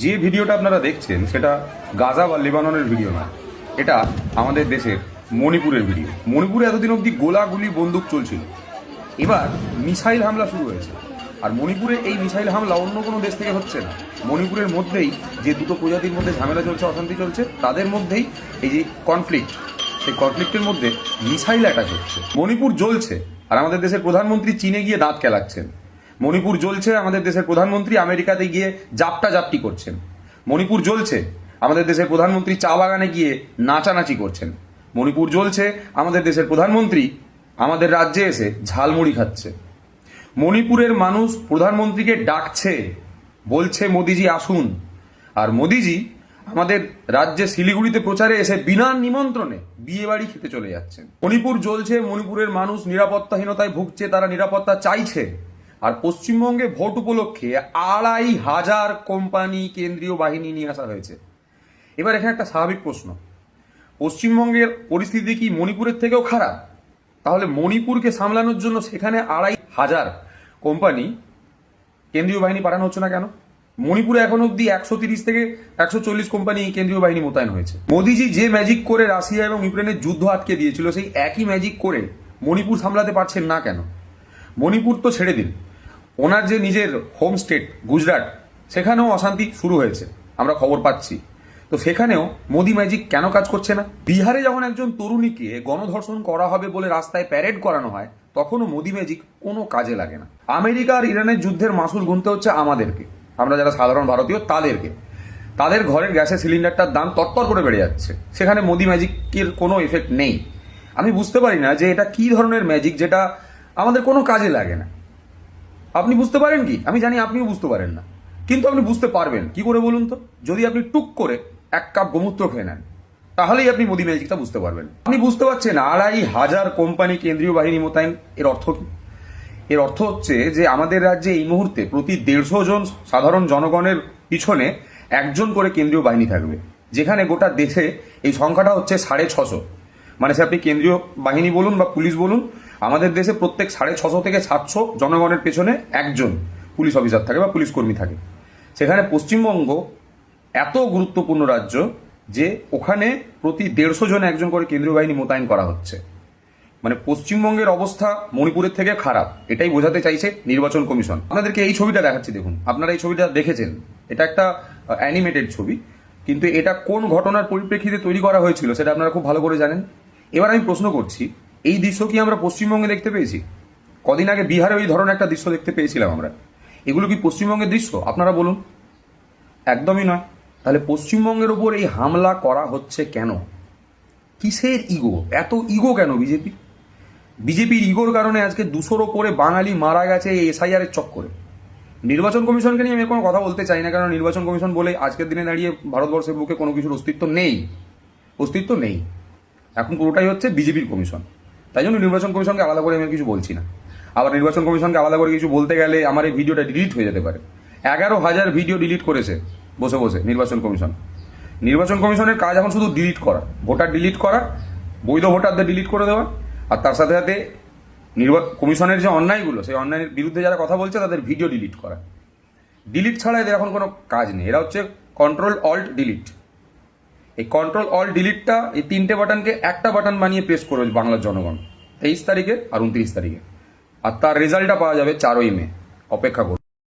যে ভিডিওটা আপনারা দেখছেন সেটা গাজা বা লেবাননের ভিডিও নয়, এটা আমাদের দেশের মণিপুরের ভিডিও। মণিপুরে এতদিন অবধি গোলাগুলি বন্দুক চলছিল, এবার মিসাইল হামলা শুরু হয়েছে। আর মণিপুরে এই মিসাইল হামলা অন্য কোনো দেশ থেকে হচ্ছে না, মণিপুরের মধ্যেই যে দুটো প্রজাতির মধ্যে ঝামেলা চলছে, অশান্তি চলছে, তাদের মধ্যেই এই যে কনফ্লিক্ট, সেই কনফ্লিক্টের মধ্যে মিসাইল অ্যাটাক হচ্ছে। মণিপুর জ্বলছে আর আমাদের দেশের প্রধানমন্ত্রী চীনে গিয়ে দাঁত কেলাচ্ছেন। মণিপুর জ্বলছে, আমাদের দেশের প্রধানমন্ত্রী আমেরিকাতে গিয়ে জাপটি করছেন। মণিপুর জ্বলছে, আমাদের দেশের প্রধানমন্ত্রী চা বাগানে গিয়ে নাচানাচি করছেন। মণিপুর জ্বলছে, আমাদের দেশের প্রধানমন্ত্রী আমাদের রাজ্যে এসে ঝালমুড়ি খাচ্ছে। মণিপুরের মানুষ প্রধানমন্ত্রীকে ডাকছে, বলছে মোদিজি আসুন। আর মোদিজি আমাদের রাজ্যে শিলিগুড়িতে প্রচারে এসে বিনা নিমন্ত্রণে বিয়ে বাড়ি খেতে চলে যাচ্ছেন। মণিপুর জ্বলছে, মণিপুরের মানুষ নিরাপত্তাহীনতায় ভুগছে, তারা নিরাপত্তা চাইছে। আর পশ্চিমবঙ্গে ভোট উপলক্ষে ২৫০০ কোম্পানি কেন্দ্রীয় বাহিনী নিয়ে আসা হয়েছে। এবার এখানে একটা স্বাভাবিক প্রশ্ন, পশ্চিমবঙ্গের পরিস্থিতি কি মণিপুরের থেকেও খারাপ? তাহলে মণিপুরকে সামলানোর জন্য সেখানে ২৫০০ কোম্পানি কেন্দ্রীয় বাহিনী পাঠানো হচ্ছে না কেন? মণিপুরে এখন অব্দি ১৩০ থেকে ১৪০ কোম্পানি কেন্দ্রীয় বাহিনী মোতায়েন হয়েছে। মোদিজি যে ম্যাজিক করে রাশিয়া এবং ইউক্রেনের যুদ্ধ আটকে দিয়েছিল, সেই একই ম্যাজিক করে মণিপুর সামলাতে পারছেন না কেন? মণিপুর তো ছেড়ে দিন, ওনার যে নিজের হোম স্টেট গুজরাট, সেখানেও অশান্তি শুরু হয়েছে, আমরা খবর পাচ্ছি। তো সেখানেও মোদি ম্যাজিক কেন কাজ করছে না? বিহারে যখন একজন তরুণীকে গণধর্ষণ করা হবে বলে রাস্তায় প্যারেড করানো হয়, তখনও মোদি ম্যাজিক কোনো কাজে লাগে না। আমেরিকা আর ইরানের যুদ্ধের মাসুল গুনতে হচ্ছে আমাদেরকে, আমরা যারা সাধারণ ভারতীয় তাদেরকে। তাদের ঘরের গ্যাসের সিলিন্ডারটার দাম তরতর করে বেড়ে যাচ্ছে, সেখানে মোদি ম্যাজিকের কোনো এফেক্ট নেই। আমি বুঝতে পারি না যে এটা কি ধরনের ম্যাজিক যেটা আমাদের কোনো কাজে লাগে না। আপনি বুঝতে পারেন কি? আমি জানি আপনিও বুঝতে পারেন না, কিন্তু আপনি বুঝতে পারবেন কি করে বলুন তো? যদি আপনি টুক করে ১ কাপ গোমূত্র খেয়ে নেন, তাহলেই আপনি মোদি ম্যাজিকটা বুঝতে পারবেন। আপনি বুঝতে পারছেন ২৫০০ কোম্পানি কেন্দ্রীয় বাহিনী মোতায়েন, এর অর্থ কি? এর অর্থ হচ্ছে যে আমাদের রাজ্যে এই মুহূর্তে প্রতি ১৫০ জন সাধারণ জনগণের পিছনে একজন করে কেন্দ্রীয় বাহিনী থাকবে, যেখানে গোটা দেশে এই সংখ্যাটা হচ্ছে ৬৫০। মানে সে আপনি কেন্দ্রীয় বাহিনী বলুন বা পুলিশ বলুন, আমাদের দেশে প্রত্যেক ৬৫০ থেকে ৭০০ জনগণের পেছনে একজন পুলিশ অফিসার থাকে বা পুলিশ কর্মী থাকে। সেখানে পশ্চিমবঙ্গ এত গুরুত্বপূর্ণ রাজ্য যে ওখানে প্রতি ১৫০ জন একজন করে কেন্দ্রীয় বাহিনী মোতায়েন করা হচ্ছে। মানে পশ্চিমবঙ্গের অবস্থা মণিপুরের থেকে খারাপ, এটাই বোঝাতে চাইছে নির্বাচন কমিশন। আপনাদেরকে এই ছবিটা দেখাচ্ছি, দেখুন। আপনারা এই ছবিটা দেখেছেন, এটা একটা অ্যানিমেটেড ছবি, কিন্তু এটা কোন ঘটনার পরিপ্রেক্ষিতে তৈরি করা হয়েছিল সেটা আপনারা খুব ভালো করে জানেন। এবার আমি প্রশ্ন করছি, এই দৃশ্য কি আমরা পশ্চিমবঙ্গে দেখতে পেয়েছি? কদিন আগে বিহারে ওই ধরনের একটা দৃশ্য দেখতে পেয়েছিলাম আমরা। এগুলো কি পশ্চিমবঙ্গের দৃশ্য? আপনারা বলুন। একদমই নয়। তাহলে পশ্চিমবঙ্গের ওপর এই হামলা করা হচ্ছে কেন? কিসের ইগো? এত ইগো কেন বিজেপির ইগোর কারণে আজকে ২০০-র ওপরে বাঙালি মারা গেছে এই এসআইআর এর চক্করে। নির্বাচন কমিশনকে নিয়ে আমি কোনো কথা বলতে চাই না, কারণ নির্বাচন কমিশন বলে আজকের দিনে দাঁড়িয়ে ভারতবর্ষের বুকে কোনো কিছুর অস্তিত্ব নেই। এখন পুরোটাই হচ্ছে বিজেপির কমিশন। তাই জন্য নির্বাচন কমিশনকে আলাদা করে আমি কিছু বলছি না। আবার নির্বাচন কমিশনকে আলাদা করে কিছু বলতে গেলে আমার এই ভিডিওটা ডিলিট হয়ে যেতে পারে। ১১,০০০ ভিডিও ডিলিট করেছে বসে বসে নির্বাচন কমিশন। নির্বাচন কমিশনের কাজ এখন শুধু ডিলিট করা, ভোটার ডিলিট করা, বৈধ ভোটারদের ডিলিট করে দেওয়া, আর তার সাথে সাথে কমিশনের যে অন্যায়গুলো, সেই অন্যায়ের বিরুদ্ধে যারা কথা বলছে তাদের ভিডিও ডিলিট করা। ডিলিট ছাড়া এদের এখন কোনো কাজ নেই। এরা হচ্ছে কন্ট্রোল অল্ট ডিলিট। এই কন্ট্রোল অল্ট ডিলিটটা, এই ৩টে বাটনকে একটা বাটন বানিয়ে প্রেস করবে বাংলার জনগণ ২৩ তারিখে আর ২৯ তারিখে, আর তার রেজাল্টটা পাওয়া যাবে ৪ই মে। অপেক্ষা করুন।